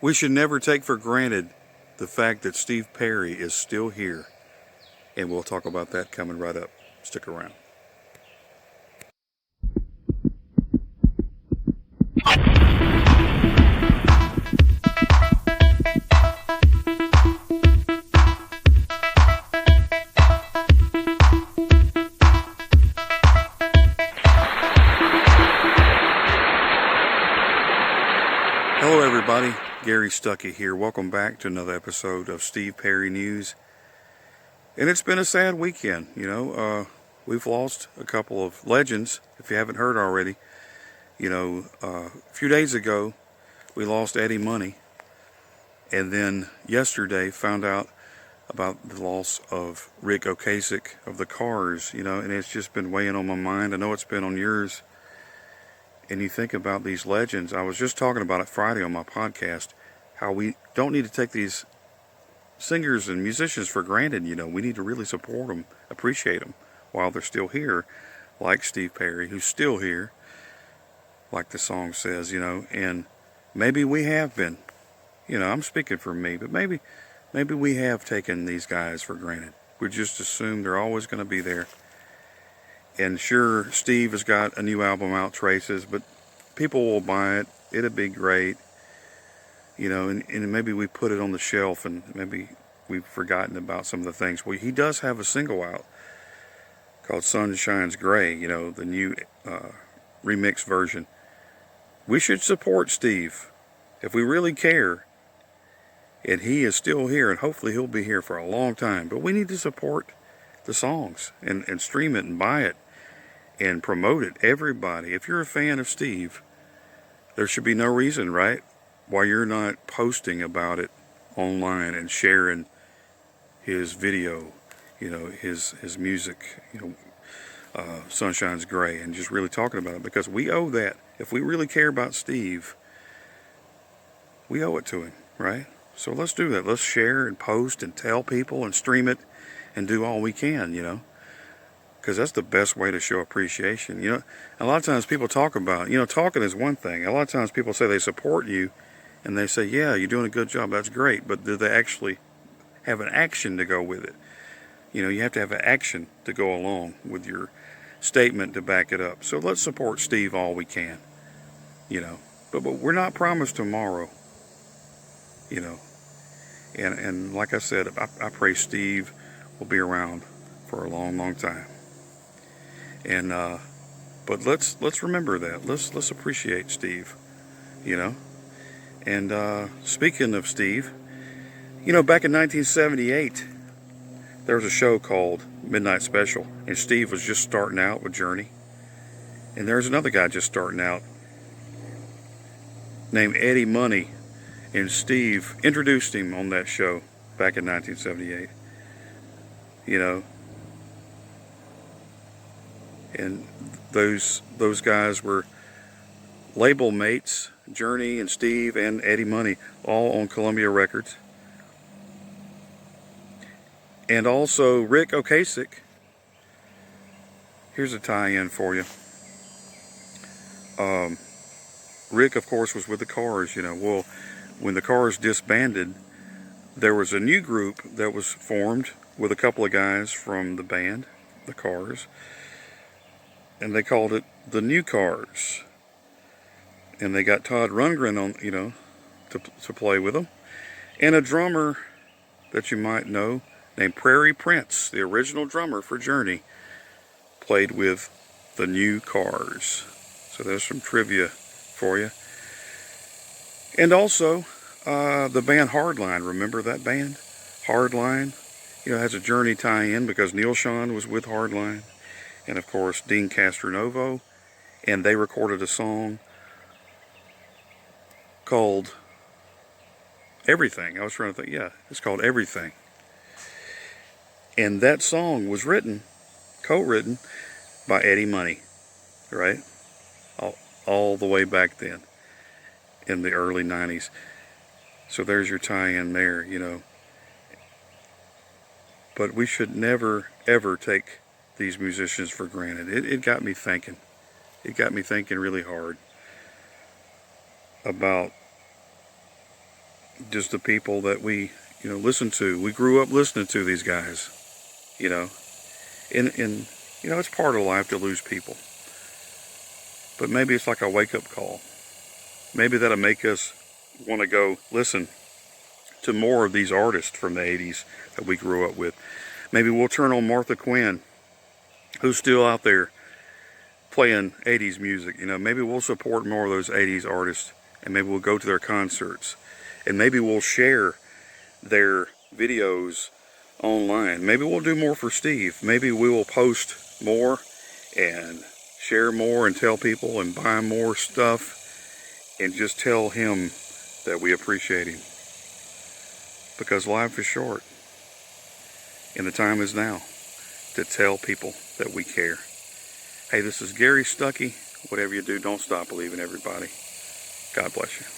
We should never take for granted the fact that Steve Perry is still here. And we'll talk about that coming right up. Stick around. Hello everybody, Gary Stuckey here. Welcome back to another episode of Steve Perry News. And it's been a sad weekend, we've lost a couple of legends, if you haven't heard already. A few days ago, we lost Eddie Money. And then yesterday found out about the loss of Ric Ocasek of the Cars, and it's just been weighing on my mind. I know it's been on yours. And you think about these legends. I was just talking about it Friday on my podcast, how we don't need to take these singers and musicians for granted. We need to really support them, appreciate them while they're still here, like Steve Perry, who's still here, like the song says, and maybe we have been, I'm speaking for me, but maybe we have taken these guys for granted. We just assume they're always going to be there. And sure, Steve has got a new album out, Traces, but people will buy it. It'll be great. And maybe we put it on the shelf and maybe we've forgotten about some of the things. Well, he does have a single out called Sun Shines Gray, the new remix version. We should support Steve if we really care. And he is still here, and hopefully he'll be here for a long time. But we need to support the songs and stream it and buy it and promote it. Everybody, if you're a fan of Steve, there should be no reason, right, why you're not posting about it online and sharing his video, his music, Sun Shines Gray, and just really talking about it, because we owe that. If we really care about Steve, we owe it to him, right? So let's do that. Let's share and post and tell people and stream it and do all we can, because that's the best way to show appreciation. A lot of times people talk about, talking is one thing. A lot of times people say they support you and they say, yeah, you're doing a good job, that's great, but do they actually have an action to go with it? You have to have an action to go along with your statement to back it up. So let's support Steve all we can, but we're not promised tomorrow, and like I said, I pray Steve will be around for a long, long time. And but let's remember that. Let's appreciate Steve, And speaking of Steve, back in 1978, there was a show called Midnight Special, and Steve was just starting out with Journey. And there's another guy just starting out named Eddie Money, and Steve introduced him on that show back in 1978. And those guys were label mates, Journey and Steve and Eddie Money, all on Columbia Records. And also Ric Ocasek. Here's a tie-in for you. Ric, of course, was with the Cars. Well, when the Cars disbanded, there was a new group that was formed with a couple of guys from the band, the Cars, and they called it the New Cars. And they got Todd Rundgren on, to play with them, and a drummer that you might know named Prairie Prince, the original drummer for Journey, played with the New Cars. So there's some trivia for you. And also, the band Hardline, remember that band? Hardline, has a Journey tie-in because Neil Schon was with Hardline. And of course, Dean Castronovo. And they recorded a song called Everything. I was trying to think, it's called Everything. And that song was co-written by Eddie Money, right? All the way back then, in the early 90s. So there's your tie-in there, But we should never, ever take these musicians for granted. It got me thinking. It got me thinking really hard about just the people that we, listen to. We grew up listening to these guys, you know. And it's part of life to lose people. But maybe it's like a wake-up call. Maybe that'll make us want to go listen to more of these artists from the 80s that we grew up with. Maybe we'll turn on Martha Quinn, who's still out there playing 80s music. Maybe we'll support more of those 80s artists, and maybe we'll go to their concerts, and maybe we'll share their videos online. Maybe we'll do more for Steve. Maybe we will post more and share more and tell people and buy more stuff and just tell him that we appreciate him. Because life is short, and the time is now to tell people that we care. Hey, this is Gary Stuckey. Whatever you do, don't stop believing, everybody. God bless you.